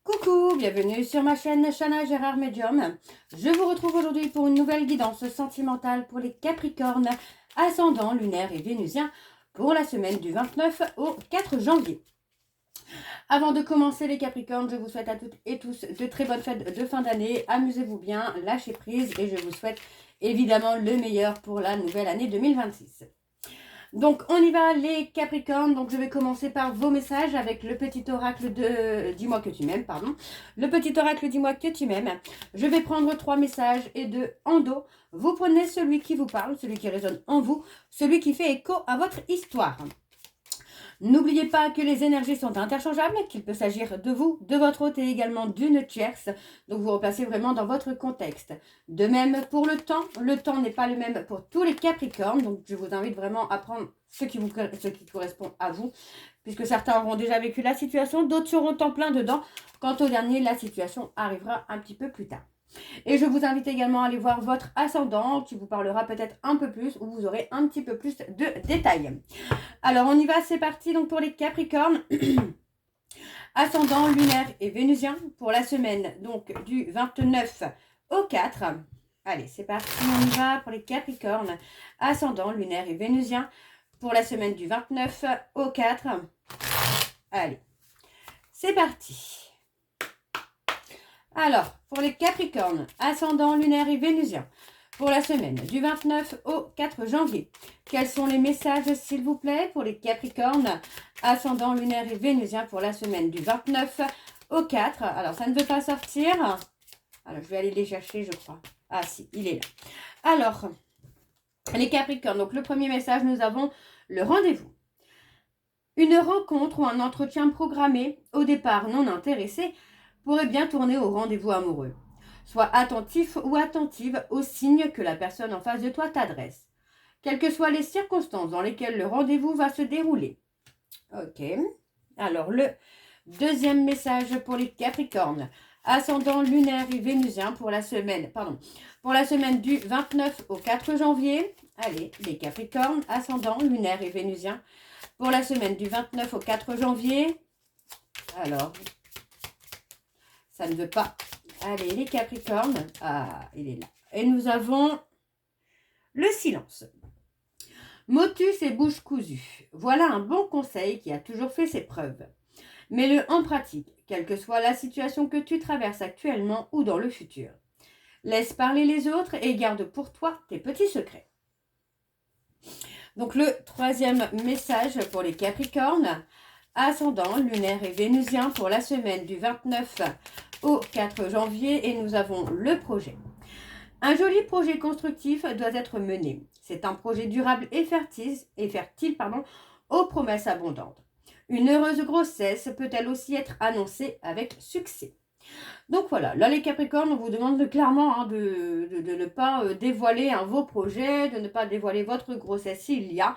Coucou, bienvenue sur ma chaîne Chana Gérard Medium. Je vous retrouve aujourd'hui pour une nouvelle guidance sentimentale pour les Capricornes, ascendant lunaire et vénusien pour la semaine du 29 au 4 janvier. Avant de commencer les Capricornes, je vous souhaite à toutes et tous de très bonnes fêtes de fin d'année. Amusez-vous bien, lâchez prise et je vous souhaite évidemment le meilleur pour la nouvelle année 2026. Donc on y va les Capricornes, donc je vais commencer par vos messages avec le petit oracle de dis-moi que tu m'aimes, pardon. Le petit oracle dis-moi que tu m'aimes. Je vais prendre 3 messages et en dos, vous prenez celui qui vous parle, celui qui résonne en vous, celui qui fait écho à votre histoire. N'oubliez pas que les énergies sont interchangeables, qu'il peut s'agir de vous, de votre hôte et également d'une tierce. Donc vous replacez vraiment dans votre contexte. De même pour le temps n'est pas le même pour tous les Capricornes. Donc je vous invite vraiment à prendre ce qui correspond à vous. Puisque certains auront déjà vécu la situation, d'autres seront en plein dedans. Quant au dernier, la situation arrivera un petit peu plus tard. Et je vous invite également à aller voir votre ascendant qui vous parlera peut-être un peu plus où vous aurez un petit peu plus de détails. Alors on y va, c'est parti donc pour les Capricornes. Ascendant lunaire et vénusien pour la semaine donc du 29 au 4. Allez, c'est parti, on y va pour les Capricornes. Ascendant lunaire et vénusien pour la semaine du 29 au 4. Allez, c'est parti. Alors, pour les Capricornes, ascendant lunaire et vénusien, pour la semaine du 29 au 4 janvier. Quels sont les messages, s'il vous plaît, pour les Capricornes, ascendant lunaire et vénusien, pour la semaine du 29 au 4. Alors, ça ne veut pas sortir. Alors, je vais aller les chercher, je crois. Ah, si, il est là. Alors, les Capricornes, donc le premier message, nous avons le rendez-vous. Une rencontre ou un entretien programmé, au départ non intéressé, pourrait bien tourner au rendez-vous amoureux. Sois attentif ou attentive aux signes que la personne en face de toi t'adresse, quelles que soient les circonstances dans lesquelles le rendez-vous va se dérouler. Ok. Alors, le deuxième message pour les Capricornes, ascendant lunaire et vénusien pour la semaine, du 29 au 4 janvier. Allez, les Capricornes, ascendant lunaire et vénusien pour la semaine du 29 au 4 janvier. Alors, ça ne veut pas. Allez, les Capricornes. Ah, il est là. Et nous avons le silence. Motus et bouche cousue. Voilà un bon conseil qui a toujours fait ses preuves. Mets-le en pratique, quelle que soit la situation que tu traverses actuellement ou dans le futur. Laisse parler les autres et garde pour toi tes petits secrets. Donc le troisième message pour les Capricornes, ascendant lunaire et vénusien pour la semaine du 29 au 4 janvier et nous avons le projet. Un joli projet constructif doit être mené. C'est un projet durable et fertile, aux promesses abondantes. Une heureuse grossesse peut-elle aussi être annoncée avec succès. Donc voilà, là les Capricornes, on vous demande clairement de ne pas dévoiler vos projets, de ne pas dévoiler votre grossesse s'il y a,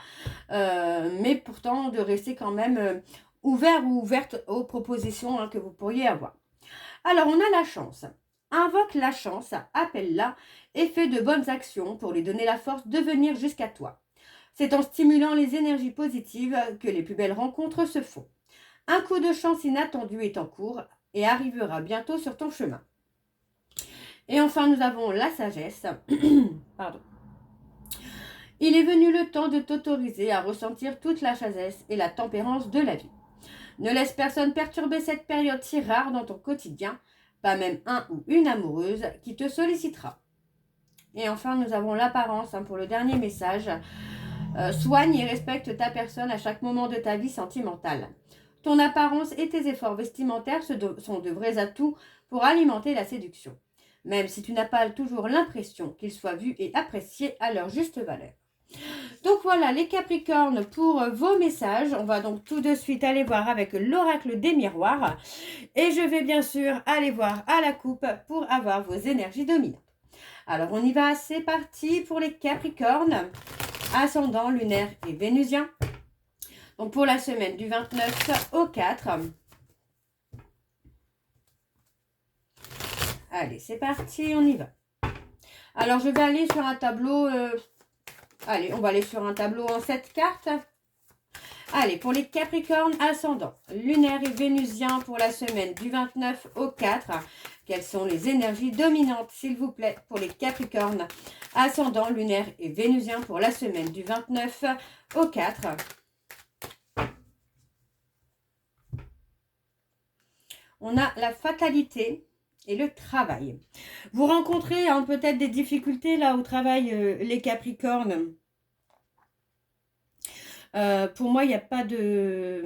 mais pourtant de rester quand même ouvert ou ouverte aux propositions que vous pourriez avoir. Alors on a la chance. Invoque la chance, appelle-la et fais de bonnes actions pour lui donner la force de venir jusqu'à toi. C'est en stimulant les énergies positives que les plus belles rencontres se font. Un coup de chance inattendu est en cours et arrivera bientôt sur ton chemin. Et enfin, nous avons la sagesse. Pardon. Il est venu le temps de t'autoriser à ressentir toute la sagesse et la tempérance de la vie. Ne laisse personne perturber cette période si rare dans ton quotidien, pas même un ou une amoureuse qui te sollicitera. Et enfin, nous avons l'apparence pour le dernier message. Soigne et respecte ta personne à chaque moment de ta vie sentimentale. Ton apparence et tes efforts vestimentaires sont de vrais atouts pour alimenter la séduction, même si tu n'as pas toujours l'impression qu'ils soient vus et appréciés à leur juste valeur. Donc voilà les Capricornes pour vos messages. On va donc tout de suite aller voir avec l'oracle des miroirs. Et je vais bien sûr aller voir à la coupe pour avoir vos énergies dominantes. Alors on y va, c'est parti pour les Capricornes, ascendant lunaire et vénusien. Donc pour la semaine du 29 au 4. Allez, c'est parti, on y va. Alors je vais aller sur un tableau... Allez, on va aller sur un tableau en 7 cartes. Allez, pour les Capricornes, ascendant lunaire et vénusien pour la semaine du 29 au 4. Quelles sont les énergies dominantes, s'il vous plaît, pour les Capricornes, ascendant lunaire et vénusien pour la semaine du 29 au 4. On a la fatalité et le travail. Vous rencontrez peut-être des difficultés là au travail, les Capricornes. Pour moi, il n'y a pas de...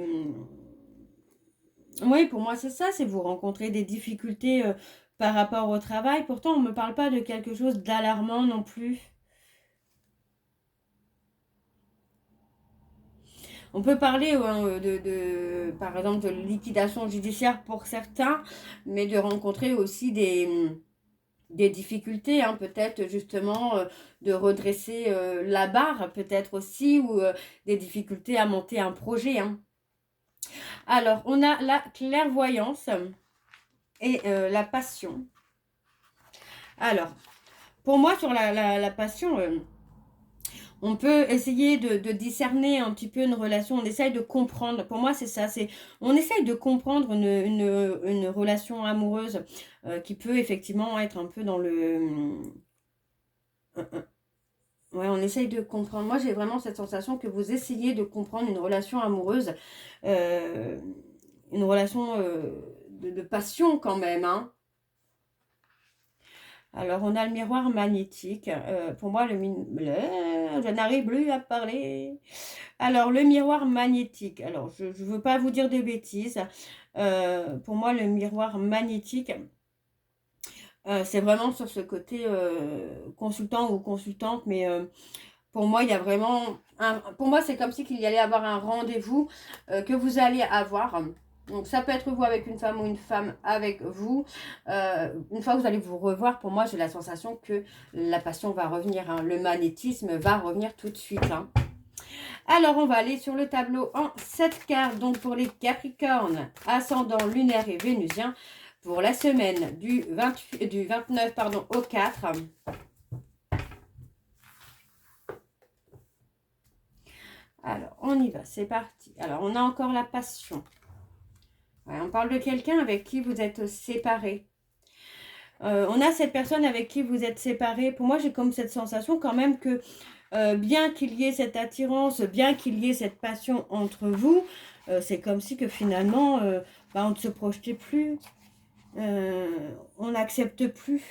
Oui, pour moi, c'est ça, c'est vous rencontrer des difficultés par rapport au travail. Pourtant, on ne me parle pas de quelque chose d'alarmant non plus. On peut parler par exemple, de liquidation judiciaire pour certains, mais de rencontrer aussi des difficultés, peut-être justement de redresser la barre, peut-être aussi, ou des difficultés à monter un projet. Alors, on a la clairvoyance et la passion. Alors, pour moi, sur la passion... on peut essayer de discerner un petit peu une relation, on essaye de comprendre, pour moi c'est ça, on essaye de comprendre une relation amoureuse qui peut effectivement être un peu dans le... Ouais, on essaye de comprendre. Moi j'ai vraiment cette sensation que vous essayez de comprendre une relation amoureuse, une relation de passion quand même, Alors, on a le miroir magnétique. Pour moi, je n'arrive plus à parler. Alors, le miroir magnétique. Alors, je ne veux pas vous dire des bêtises. Pour moi, le miroir magnétique, c'est vraiment sur ce côté consultant ou consultante. Mais pour moi, il y a vraiment... pour moi, c'est comme si qu'il y allait avoir un rendez-vous que vous allez avoir. Donc, ça peut être vous avec une femme ou une femme avec vous. Une fois que vous allez vous revoir, pour moi, j'ai la sensation que la passion va revenir. Le magnétisme va revenir tout de suite. Alors, on va aller sur le tableau en 7 cartes. Donc, pour les Capricornes, ascendant lunaire et vénusien, pour la semaine du 29 au 4. Alors, on y va, c'est parti. Alors, on a encore la passion. Ouais, on parle de quelqu'un avec qui vous êtes séparés. On a cette personne avec qui vous êtes séparés. Pour moi, j'ai comme cette sensation quand même que bien qu'il y ait cette attirance, bien qu'il y ait cette passion entre vous, c'est comme si que finalement, on ne se projetait plus. On n'accepte plus.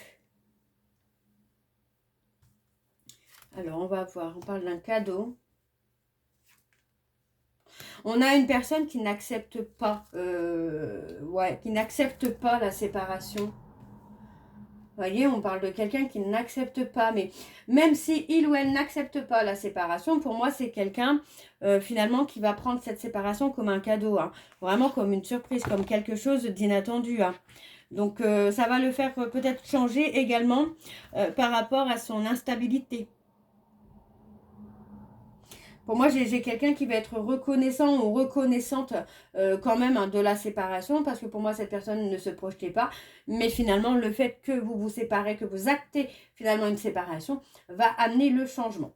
Alors, on va voir. On parle d'un cadeau. On a une personne qui n'accepte pas, qui n'accepte pas la séparation. Vous voyez, on parle de quelqu'un qui n'accepte pas, mais même si il ou elle n'accepte pas la séparation, pour moi, c'est quelqu'un finalement qui va prendre cette séparation comme un cadeau, vraiment comme une surprise, comme quelque chose d'inattendu. Donc, ça va le faire peut-être changer également par rapport à son instabilité. Pour moi, j'ai quelqu'un qui va être reconnaissant ou reconnaissante quand même de la séparation, parce que pour moi, cette personne ne se projetait pas. Mais finalement, le fait que vous vous séparez, que vous actez finalement une séparation, va amener le changement.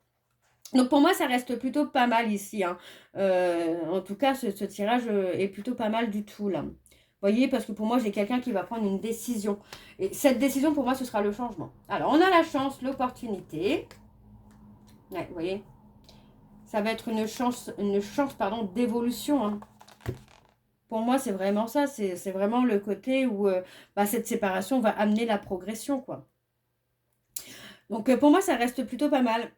Donc pour moi, ça reste plutôt pas mal ici. En tout cas, ce tirage est plutôt pas mal du tout là. Vous voyez, parce que pour moi, j'ai quelqu'un qui va prendre une décision. Et cette décision, pour moi, ce sera le changement. Alors, on a la chance, l'opportunité. Ouais, vous voyez, ça va être une chance d'évolution. Pour moi, c'est vraiment ça. C'est vraiment le côté où cette séparation va amener la progression, quoi. Donc, pour moi, ça reste plutôt pas mal.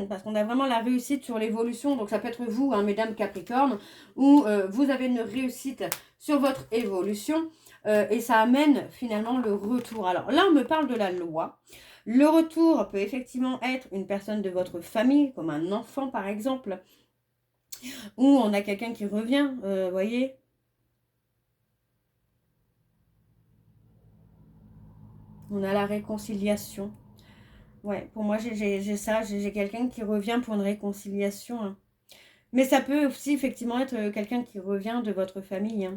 Parce qu'on a vraiment la réussite sur l'évolution. Donc, ça peut être vous, mesdames Capricorne, ou vous avez une réussite sur votre évolution. Et ça amène finalement le retour. Alors, là, on me parle de la loi. Le retour peut effectivement être une personne de votre famille, comme un enfant par exemple, ou on a quelqu'un qui revient, voyez. On a la réconciliation. Ouais, pour moi j'ai ça, j'ai quelqu'un qui revient pour une réconciliation. Mais ça peut aussi effectivement être quelqu'un qui revient de votre famille.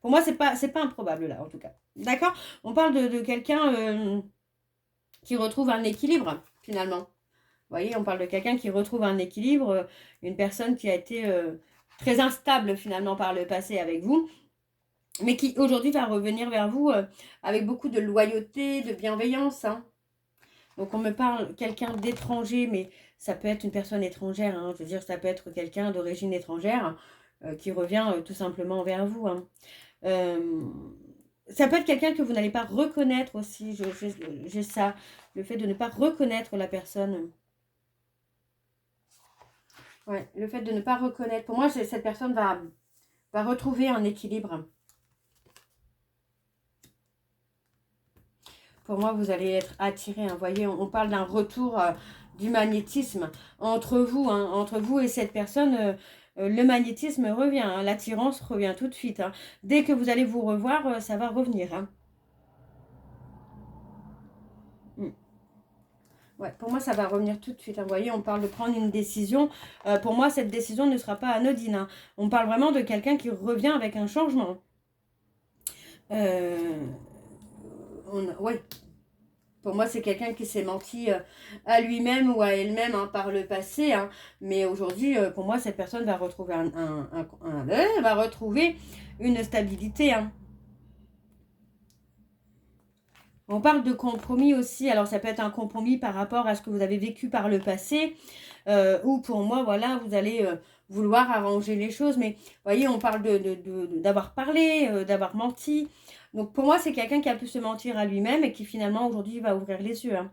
Pour moi, c'est pas improbable là, en tout cas. D'accord? On parle de quelqu'un qui retrouve un équilibre, finalement. Vous voyez, on parle de quelqu'un qui retrouve un équilibre, une personne qui a été très instable finalement par le passé avec vous, mais qui aujourd'hui va revenir vers vous avec beaucoup de loyauté, de bienveillance. Hein. Donc on me parle quelqu'un d'étranger, mais ça peut être une personne étrangère, hein. Je veux dire, ça peut être quelqu'un d'origine étrangère qui revient tout simplement vers vous. Hein. Ça peut être quelqu'un que vous n'allez pas reconnaître aussi, j'ai ça, le fait de ne pas reconnaître la personne. Ouais, le fait de ne pas reconnaître. Pour moi, cette personne va retrouver un équilibre. Pour moi, vous allez être attiré. Hein. Vous voyez, on parle d'un retour du magnétisme entre vous, hein, entre vous et cette personne. Le magnétisme revient, hein, l'attirance revient tout de suite. Hein. Dès que vous allez vous revoir, ça va revenir. Hein. Ouais, pour moi, ça va revenir tout de suite. Hein. Vous voyez, on parle de prendre une décision. Pour moi, cette décision ne sera pas anodine. Hein. On parle vraiment de quelqu'un qui revient avec un changement. Ouais. Pour moi, c'est quelqu'un qui s'est menti à lui-même ou à elle-même hein, par le passé. Hein. Mais aujourd'hui, pour moi, cette personne va retrouver, va retrouver une stabilité. Hein. On parle de compromis aussi. Alors, ça peut être un compromis par rapport à ce que vous avez vécu par le passé. Ou pour moi, voilà, vous allez vouloir arranger les choses. Mais vous voyez, on parle d'avoir parlé, d'avoir menti. Donc, pour moi, c'est quelqu'un qui a pu se mentir à lui-même et qui finalement, aujourd'hui, va ouvrir les yeux. Hein.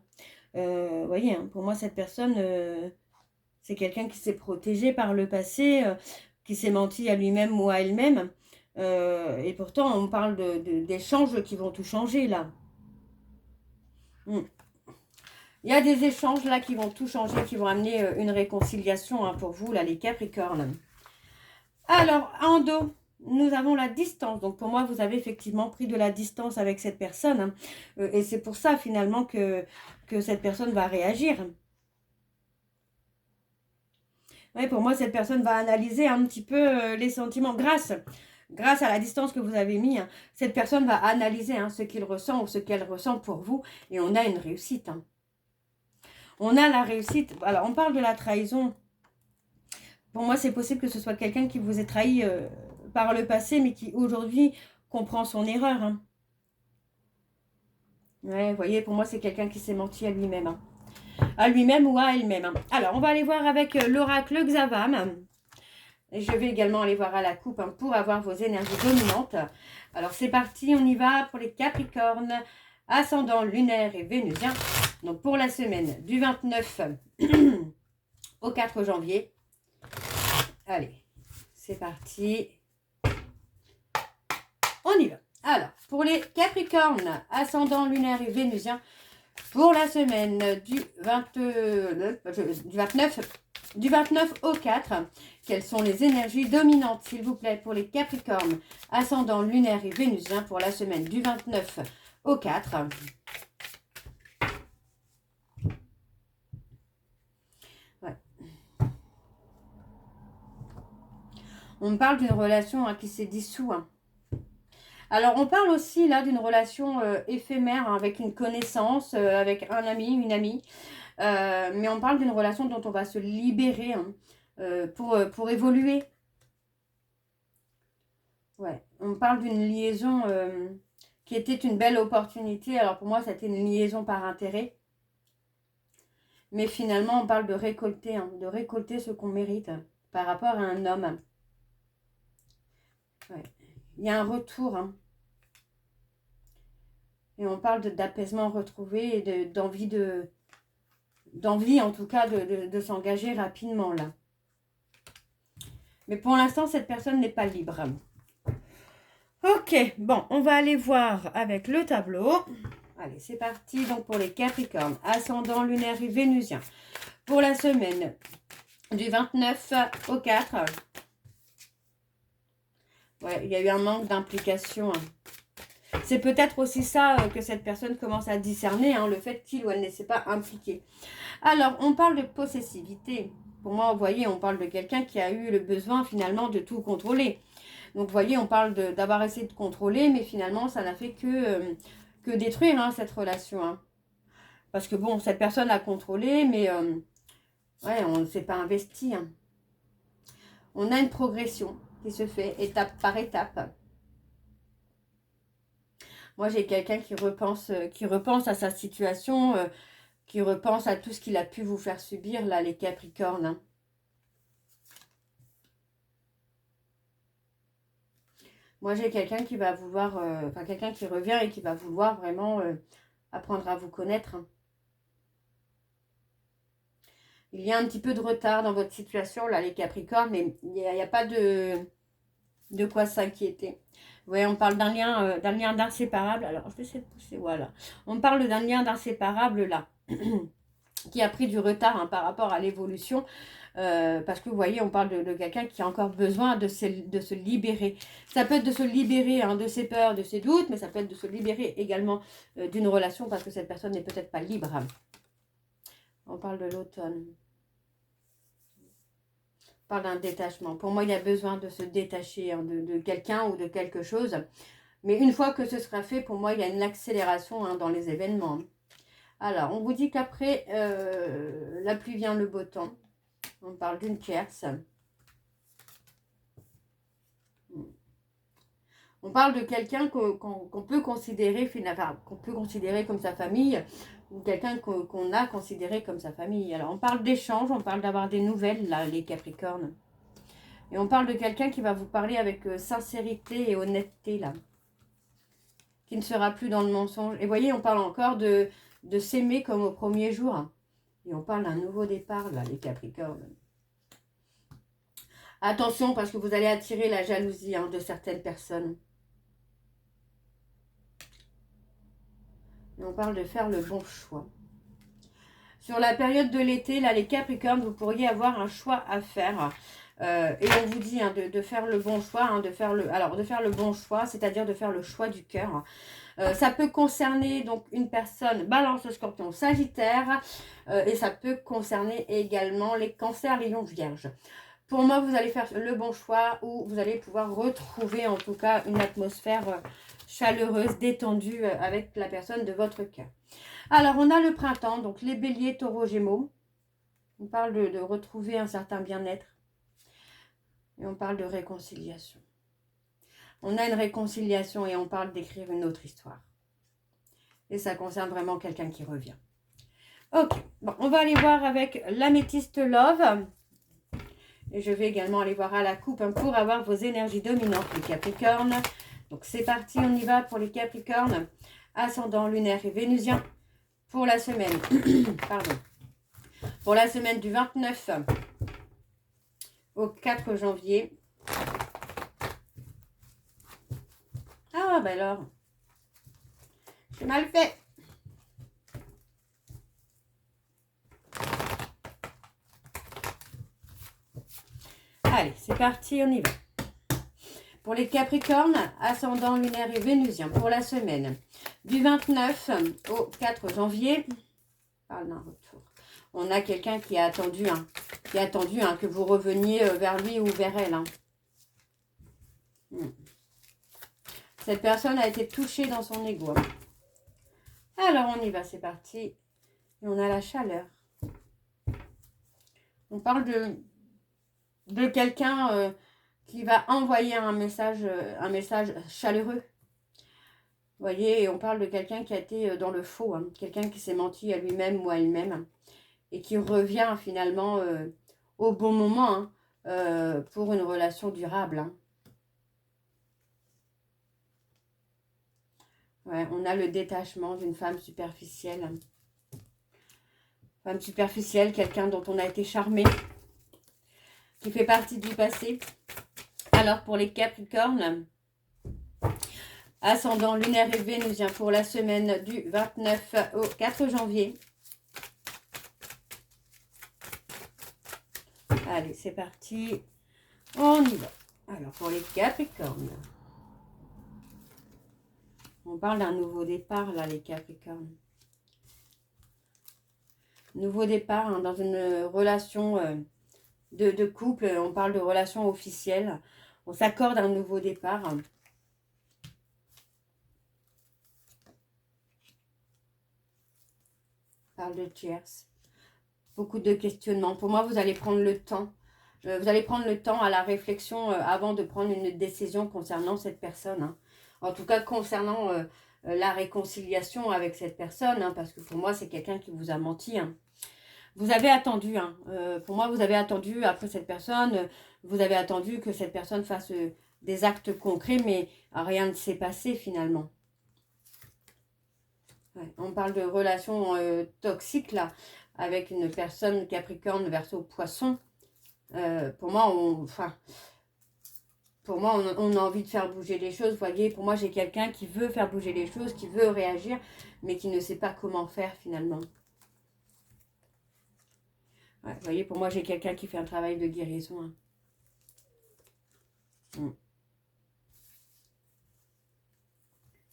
Vous voyez, hein, pour moi, cette personne, c'est quelqu'un qui s'est protégé par le passé, qui s'est menti à lui-même ou à elle-même. Et pourtant, on parle d'échanges qui vont tout changer, là. Mm. Il y a des échanges là qui vont tout changer, qui vont amener une réconciliation hein, pour vous, là, les Capricornes. Alors, en dos, nous avons la distance. Donc, pour moi, vous avez effectivement pris de la distance avec cette personne. Hein. Et c'est pour ça, finalement, que cette personne va réagir. Ouais, pour moi, cette personne va analyser un petit peu les sentiments grâce à la distance que vous avez mis. Hein, cette personne va analyser hein, ce qu'il ressent ou ce qu'elle ressent pour vous. Et on a une réussite. Hein. On a la réussite. Alors, on parle de la trahison. Pour moi, c'est possible que ce soit quelqu'un qui vous ait trahi par le passé, mais qui aujourd'hui comprend son erreur. Hein. Ouais, vous voyez, pour moi, c'est quelqu'un qui s'est menti à lui-même. Hein. À lui-même ou à elle-même. Hein. Alors, on va aller voir avec l'oracle Xavam. Et je vais également aller voir à la coupe hein, pour avoir vos énergies dominantes. Alors, c'est parti, on y va pour les Capricornes, ascendant lunaire et vénusien. Donc, pour la semaine du 29 au 4 janvier. Allez, c'est parti. On y va. Alors, pour les Capricornes, ascendant lunaire et vénusien, pour la semaine du 29 au 4, quelles sont les énergies dominantes, s'il vous plaît, pour les Capricornes, ascendant lunaire et vénusien, pour la semaine du 29 au 4. Ouais. On me parle d'une relation hein, qui s'est dissoute. Hein. Alors, on parle aussi là d'une relation éphémère hein, avec une connaissance, avec un ami, une amie. Mais on parle d'une relation dont on va se libérer hein, pour évoluer. Ouais, on parle d'une liaison qui était une belle opportunité. Alors pour moi, c'était une liaison par intérêt. Mais finalement, on parle de récolter ce qu'on mérite par rapport à un homme. Ouais. Il y a un retour. Hein. Et on parle d'apaisement retrouvé et d'envie en tout cas de s'engager rapidement là. Mais pour l'instant, cette personne n'est pas libre. Ok, bon, on va aller voir avec le tableau. Allez, c'est parti. Donc, pour les Capricornes, ascendant lunaire et vénusien. Pour la semaine du 29 au 4. Ouais, il y a eu un manque d'implication. Hein. C'est peut-être aussi ça que cette personne commence à discerner, hein, le fait qu'il ou elle ne s'est pas impliqué. Alors, on parle de possessivité. Pour moi, vous voyez, on parle de quelqu'un qui a eu le besoin finalement de tout contrôler. Donc, vous voyez, on parle d'avoir essayé de contrôler, mais finalement, ça n'a fait que détruire hein, cette relation. Hein. Parce que, bon, cette personne a contrôlé, mais ouais, on ne s'est pas investi. Hein. On a une progression qui se fait étape par étape. Moi, j'ai quelqu'un qui repense à sa situation, qui repense à tout ce qu'il a pu vous faire subir, là, les Capricornes. Hein. Moi, j'ai quelqu'un qui va vouloir, quelqu'un qui revient et qui va vouloir vraiment apprendre à vous connaître. Hein. Il y a un petit peu de retard dans votre situation, là, les Capricornes, mais il n'y a pas de quoi s'inquiéter. Vous voyez, on parle d'un lien d'inséparable. Alors, je vais essayer de pousser, voilà. On parle d'un lien d'inséparable, là, qui a pris du retard hein, par rapport à l'évolution. Parce que vous voyez, on parle de quelqu'un qui a encore besoin de se libérer. Ça peut être de se libérer hein, de ses peurs, de ses doutes, mais ça peut être de se libérer également d'une relation parce que cette personne n'est peut-être pas libre. On parle de l'automne. On parle d'un détachement. Pour moi, il y a besoin de se détacher hein, de quelqu'un ou de quelque chose. Mais une fois que ce sera fait, pour moi, il y a une accélération hein, dans les événements. Alors, on vous dit qu'après la pluie vient le beau temps. On parle d'une tierce. On parle de quelqu'un qu'on peut considérer qu'on peut considérer comme sa famille ou quelqu'un qu'on a considéré comme sa famille. Alors, on parle d'échange, on parle d'avoir des nouvelles, là, les Capricornes. Et on parle de quelqu'un qui va vous parler avec sincérité et honnêteté, là. Qui ne sera plus dans le mensonge. Et vous voyez, on parle encore de s'aimer comme au premier jour. Et on parle d'un nouveau départ, là, les Capricornes. Attention, parce que vous allez attirer la jalousie hein, de certaines personnes. Et on parle de faire le bon choix. Sur la période de l'été, là, les Capricornes, vous pourriez avoir un choix à faire. Et on vous dit hein, de faire le bon choix, hein, de faire le bon choix, c'est-à-dire de faire le choix du cœur. Ça peut concerner donc une personne Balance, Scorpion, Sagittaire, et ça peut concerner également les Cancers, Lions, Vierges. Pour moi, vous allez faire le bon choix où vous allez pouvoir retrouver en tout cas une atmosphère chaleureuse, détendue avec la personne de votre cœur. Alors, on a le printemps, donc les béliers, taureaux, gémeaux. On parle de retrouver un certain bien-être. Et on parle de réconciliation. On a une réconciliation et on parle d'écrire une autre histoire. Et ça concerne vraiment quelqu'un qui revient. Ok, bon, on va aller voir avec l'améthyste Love. Et je vais également aller voir à la coupe hein, pour avoir vos énergies dominantes, les Capricornes. Donc c'est parti, on y va pour les Capricornes. Ascendant lunaire et vénusien pour la semaine. Pardon. Pour la semaine du 29 au 4 janvier. Ah, ben alors. J'ai mal fait. Allez, c'est parti, on y va. Pour les Capricornes, ascendant lunaire et vénusien pour la semaine du 29 au 4 janvier. Parle d'un retour. On a quelqu'un qui a attendu, que vous reveniez vers lui ou vers elle. Hein. Cette personne a été touchée dans son ego. Alors, on y va, c'est parti. Et on a la chaleur. On parle de quelqu'un qui va envoyer un message chaleureux. Vous voyez, on parle de quelqu'un qui a été dans le faux, hein, quelqu'un qui s'est menti à lui-même ou à elle-même et qui revient finalement au bon moment hein, pour une relation durable. Hein. Ouais, on a le détachement d'une femme superficielle. Femme superficielle, quelqu'un dont on a été charmé, qui fait partie du passé. Alors pour les Capricornes, ascendant lunaire et vénusien pour la semaine du 29 au 4 janvier. Allez, c'est parti. On y va. Alors, pour les Capricornes. On parle d'un nouveau départ, là, les Capricornes. Nouveau départ hein, dans une relation de couple. On parle de relation officielle. On s'accorde un nouveau départ. On parle de tierce. Beaucoup de questionnements. Pour moi, vous allez prendre le temps Vous allez prendre le temps à la réflexion avant de prendre une décision concernant cette personne. Hein. En tout cas, concernant la réconciliation avec cette personne. Hein, parce que pour moi, c'est quelqu'un qui vous a menti. Hein. Vous avez attendu. Hein, pour moi, vous avez attendu après cette personne. Vous avez attendu que cette personne fasse des actes concrets. Mais rien ne s'est passé finalement. Ouais, on parle de relations toxiques là. Avec une personne Capricorne, Verseau, Poisson. Pour moi, on a envie de faire bouger les choses. Vous voyez, pour moi, j'ai quelqu'un qui veut faire bouger les choses, qui veut réagir, mais qui ne sait pas comment faire finalement. Ouais, vous voyez, pour moi, j'ai quelqu'un qui fait un travail de guérison. Hein.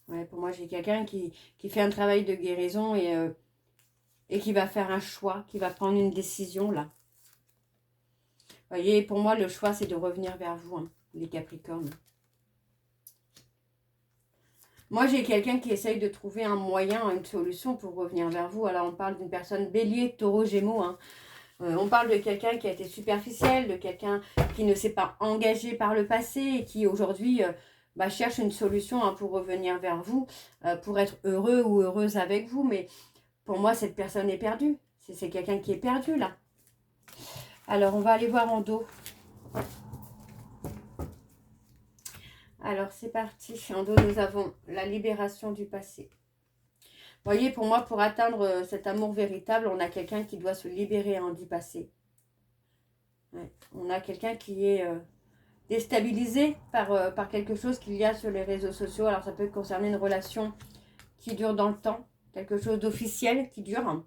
Ouais, pour moi, j'ai quelqu'un qui fait un travail de guérison et qui va faire un choix, qui va prendre une décision là. Vous voyez, pour moi, le choix, c'est de revenir vers vous, hein, les Capricornes. Moi, j'ai quelqu'un qui essaye de trouver un moyen, une solution pour revenir vers vous. Alors, on parle d'une personne bélier, taureau, gémeaux. Hein. On parle de quelqu'un qui a été superficiel, de quelqu'un qui ne s'est pas engagé par le passé et qui aujourd'hui cherche une solution hein, pour revenir vers vous, pour être heureux ou heureuse avec vous. Mais pour moi, cette personne est perdue. C'est quelqu'un qui est perdu là. Alors, on va aller voir en dos. Alors, c'est parti. En dos, nous avons la libération du passé. Vous voyez, pour moi, pour atteindre cet amour véritable, on a quelqu'un qui doit se libérer du passé. Ouais. On a quelqu'un qui est déstabilisé par quelque chose qu'il y a sur les réseaux sociaux. Alors, ça peut concerner une relation qui dure dans le temps. Quelque chose d'officiel qui dure.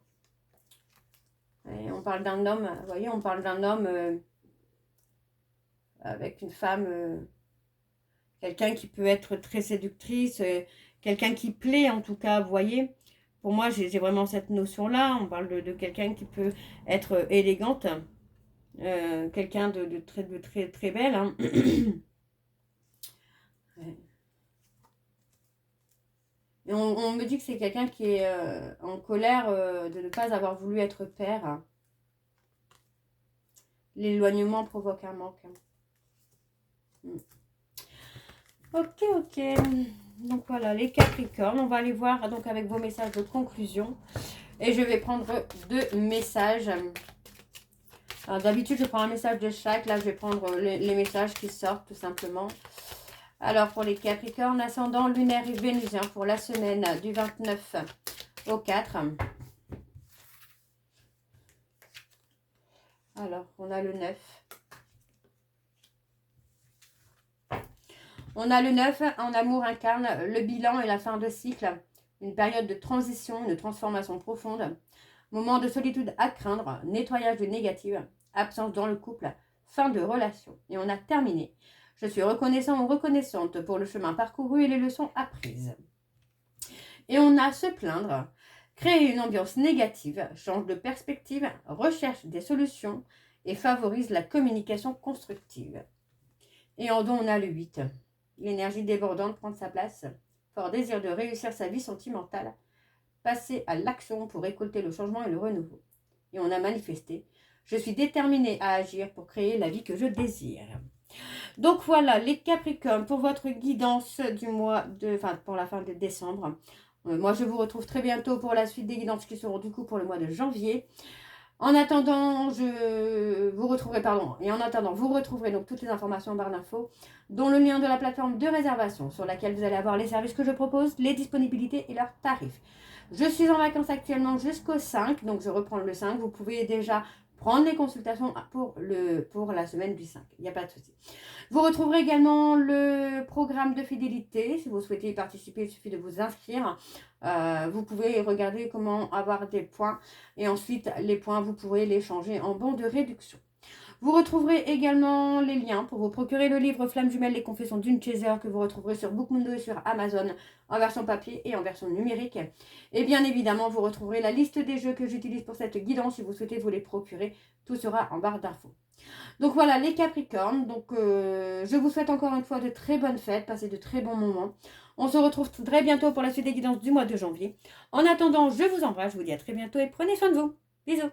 Et on parle d'un homme, vous voyez, on parle d'un homme avec une femme... quelqu'un qui peut être très séductrice, quelqu'un qui plaît en tout cas, vous voyez. Pour moi, j'ai vraiment cette notion-là. On parle de quelqu'un qui peut être élégante, quelqu'un de très belle. Hein. Ouais. Et on me dit que c'est quelqu'un qui est en colère de ne pas avoir voulu être père. Hein. L'éloignement provoque un manque. Hein. Ok, ok. Donc voilà, les Capricornes. On va aller voir donc avec vos messages de conclusion. Et je vais prendre 2 messages. Alors d'habitude, je prends un message de chaque. Là, je vais prendre les messages qui sortent tout simplement. Alors pour les Capricornes, ascendant lunaire et vénusien pour la semaine du 29 au 4. Alors, on a le 9. On a le 9, en amour incarne le bilan et la fin de cycle, une période de transition, une transformation profonde, moment de solitude à craindre, nettoyage de négatif, absence dans le couple, fin de relation. Et on a terminé. Je suis reconnaissant ou reconnaissante pour le chemin parcouru et les leçons apprises. Et on a se plaindre, créer une ambiance négative, change de perspective, recherche des solutions et favorise la communication constructive. Et en don, on a le 8. L'énergie débordante prend sa place. Fort désir de réussir sa vie sentimentale. Passer à l'action pour récolter le changement et le renouveau. Et on a manifesté. Je suis déterminée à agir pour créer la vie que je désire. Donc voilà, les Capricornes, pour votre guidance du mois de... Enfin, pour la fin de décembre. Moi, je vous retrouve très bientôt pour la suite des guidances qui seront du coup pour le mois de janvier. En attendant, vous retrouverez donc toutes les informations en barre d'infos, dont le lien de la plateforme de réservation sur laquelle vous allez avoir les services que je propose, les disponibilités et leurs tarifs. Je suis en vacances actuellement jusqu'au 5, donc je reprends le 5. Vous pouvez déjà prendre les consultations pour la semaine du 5. Il n'y a pas de souci. Vous retrouverez également le programme de fidélité. Si vous souhaitez y participer, il suffit de vous inscrire. Vous pouvez regarder comment avoir des points. Et ensuite, les points, vous pourrez les changer en bons de réduction. Vous retrouverez également les liens pour vous procurer le livre Flamme jumelle, les confessions d'une chaser que vous retrouverez sur Bookmundo et sur Amazon en version papier et en version numérique. Et bien évidemment, vous retrouverez la liste des jeux que j'utilise pour cette guidance si vous souhaitez vous les procurer. Tout sera en barre d'infos. Donc voilà les Capricornes. Donc je vous souhaite encore une fois de très bonnes fêtes, passez de très bons moments. On se retrouve très bientôt pour la suite des guidances du mois de janvier. En attendant, je vous embrasse, je vous dis à très bientôt et prenez soin de vous. Bisous.